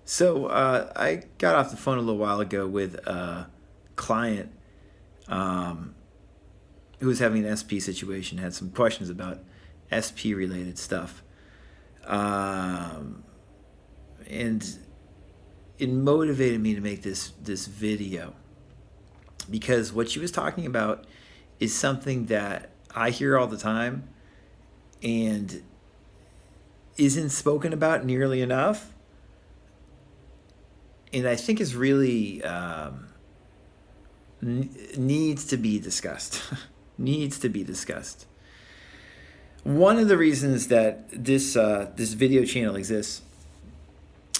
So I got off the phone a little while ago with a client um, who was having an SP situation, had some questions about SP related stuff. Um, and it motivated me to make this video because what she was talking about is something that I hear all the time and isn't spoken about nearly enough, and I think is really needs to be discussed. Needs to be discussed. One of the reasons that this video channel exists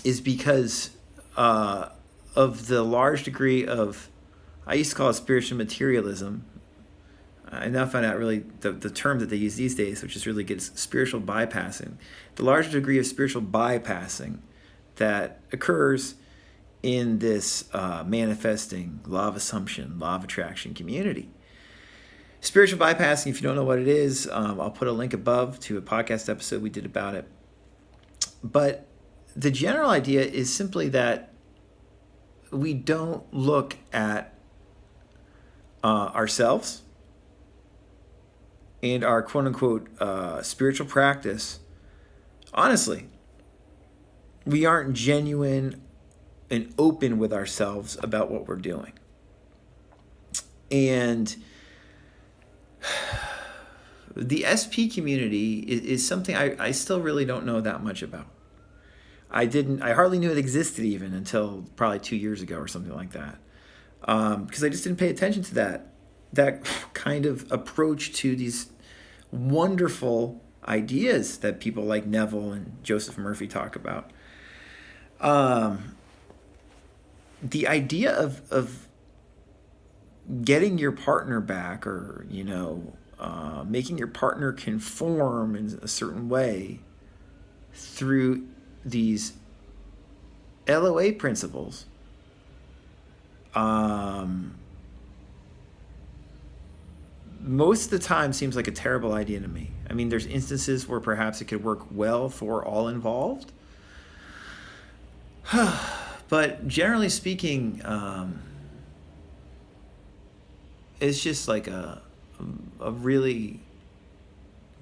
is because uh, of the large degree of, I used to call it spiritual materialism. I now find out really the term that they use these days, which is really good, spiritual bypassing. The large degree of spiritual bypassing that occurs in this manifesting law of assumption, law of attraction community. Spiritual bypassing, if you don't know what it is, I'll put a link above to a podcast episode we did about it. But the general idea is simply that we don't look at ourselves and our quote-unquote spiritual practice. Honestly, we aren't genuine and open with ourselves about what we're doing. And the SP community is something I still really don't know that much about. I hardly knew it existed even until probably 2 years ago or something like that. Because I just didn't pay attention to that kind of approach to these wonderful ideas that people like Neville and Joseph Murphy talk about. The idea of getting your partner back, or making your partner conform in a certain way through these LOA principles, most of the time seems like a terrible idea to me. I mean, there's instances where perhaps it could work well for all involved. But generally speaking, it's just like a really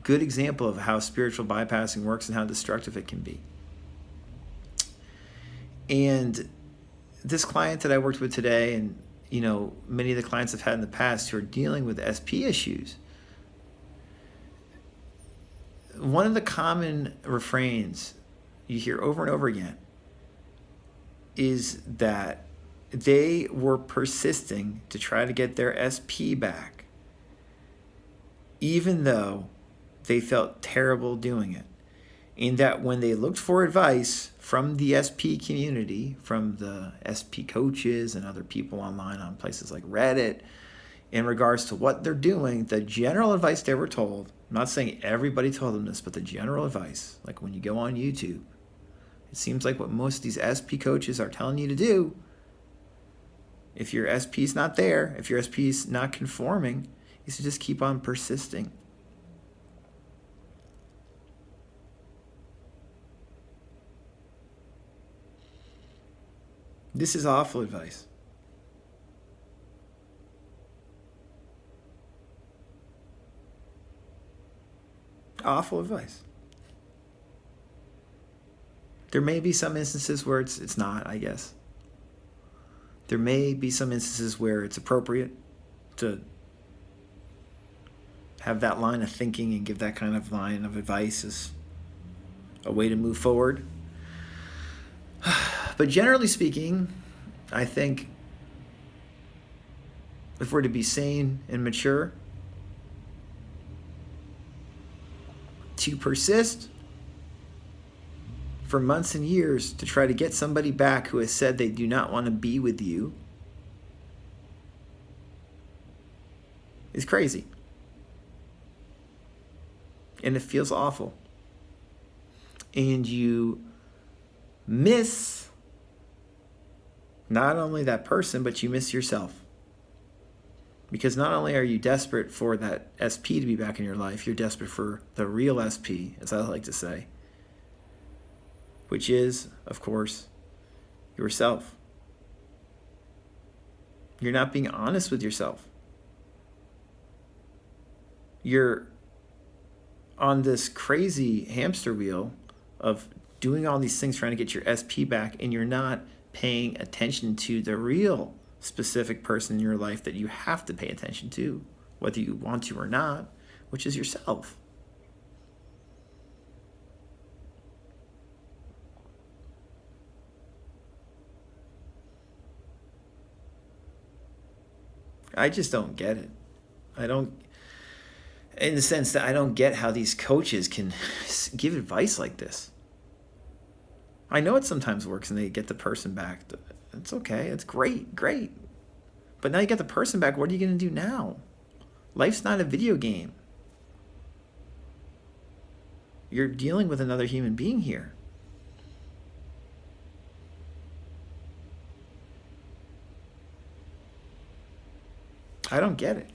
good example of how spiritual bypassing works and how destructive it can be. And this client that I worked with today, and many of the clients I've had in the past who are dealing with SP issues, one of the common refrains you hear over and over again is that they were persisting to try to get their SP back, even though they felt terrible doing it. And that when they looked for advice from the SP community, from the SP coaches and other people online on places like Reddit, in regards to what they're doing, the general advice they were told, I'm not saying everybody told them this, but the general advice, like when you go on YouTube, it seems like what most of these SP coaches are telling you to do, if your SP's not there, if your SP's not conforming, is to just keep on persisting. This is awful advice. Awful advice. There may be some instances where it's not, I guess. There may be some instances where it's appropriate to have that line of thinking and give that kind of line of advice as a way to move forward. But generally speaking, I think if we're to be sane and mature, to persist for months and years to try to get somebody back who has said they do not want to be with you is crazy. And it feels awful. And you miss not only that person, but you miss yourself. Because not only are you desperate for that SP to be back in your life, you're desperate for the real SP, as I like to say, which is, of course, yourself. You're not being honest with yourself. You're on this crazy hamster wheel of doing all these things trying to get your SP back, and you're not paying attention to the real specific person in your life that you have to pay attention to, whether you want to or not, which is yourself. I just don't get it. I don't, in the sense that I don't get how these coaches can give advice like this. I know it sometimes works and they get the person back. It's okay. It's great. But now you get the person back. What are you going to do now? Life's not a video game. You're dealing with another human being here. I don't get it.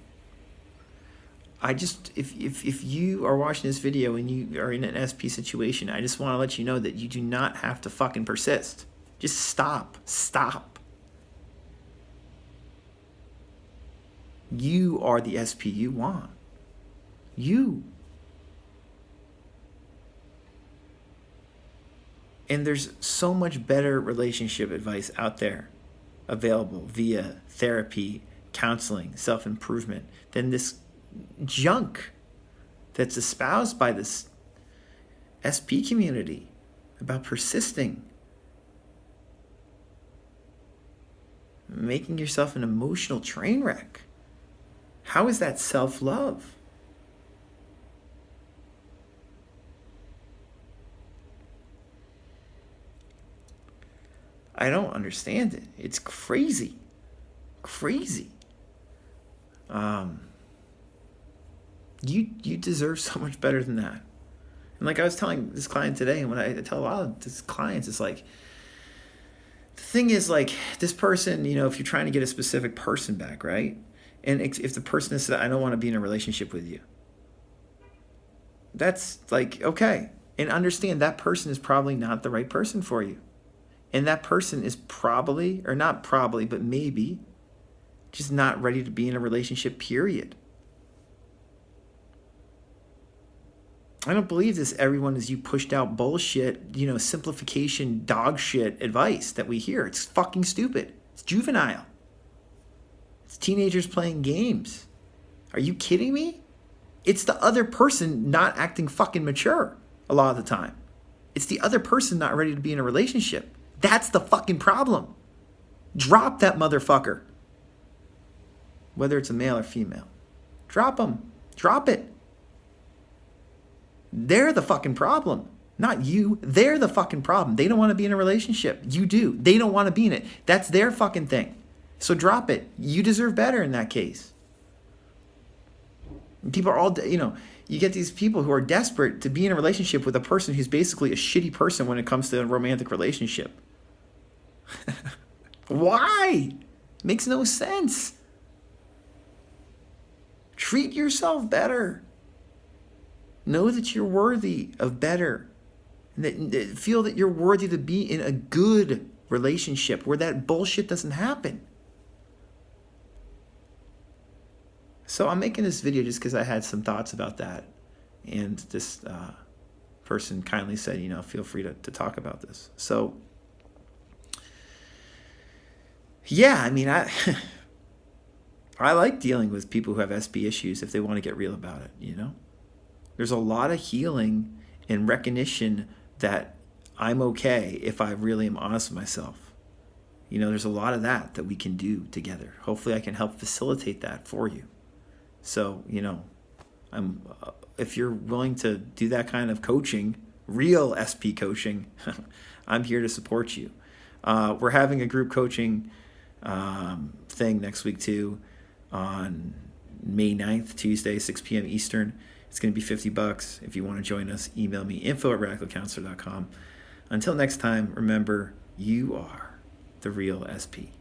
I just, if you are watching this video and you are in an SP situation, I just want to let you know that you do not have to fucking persist. Just stop. You are the SP you want. You. And there's so much better relationship advice out there available via therapy, counseling, self-improvement than this junk that's espoused by this SP community about persisting, making yourself an emotional train wreck. How is that self-love? I don't understand it. It's crazy. You deserve so much better than that. And like I was telling this client today, and when I tell a lot of these clients, it's like, the thing is, like, this person, if you're trying to get a specific person back, right? And if the person has said, I don't want to be in a relationship with you, that's like, okay. And understand that person is probably not the right person for you. And that person is probably, or not probably, but maybe, just not ready to be in a relationship, period. I don't believe this everyone is you pushed out bullshit, simplification, dog shit advice that we hear. It's fucking stupid. It's juvenile. It's teenagers playing games. Are you kidding me? It's the other person not acting fucking mature a lot of the time. It's the other person not ready to be in a relationship. That's the fucking problem. Drop that motherfucker. Whether it's a male or female. Drop them. Drop it. They're the fucking problem. Not you. They're the fucking problem. They don't want to be in a relationship. You do. They don't want to be in it. That's their fucking thing. So drop it. You deserve better in that case. And people are all, you get these people who are desperate to be in a relationship with a person who's basically a shitty person when it comes to a romantic relationship. Why? Makes no sense. Treat yourself better. Know that you're worthy of better. And that feel that you're worthy to be in a good relationship where that bullshit doesn't happen. So I'm making this video just because I had some thoughts about that. And this person kindly said, feel free to talk about this. So, yeah, I like dealing with people who have SP issues if they want to get real about it, There's a lot of healing and recognition that I'm okay if I really am honest with myself. There's a lot of that we can do together. Hopefully I can help facilitate that for you. So, if you're willing to do that kind of coaching, real SP coaching, I'm here to support you. We're having a group coaching thing next week too on May 9th, Tuesday, 6 p.m. Eastern. It's going to be $50. If you want to join us, email me, info@radicalcounselor.com. Until next time, remember, you are the real SP.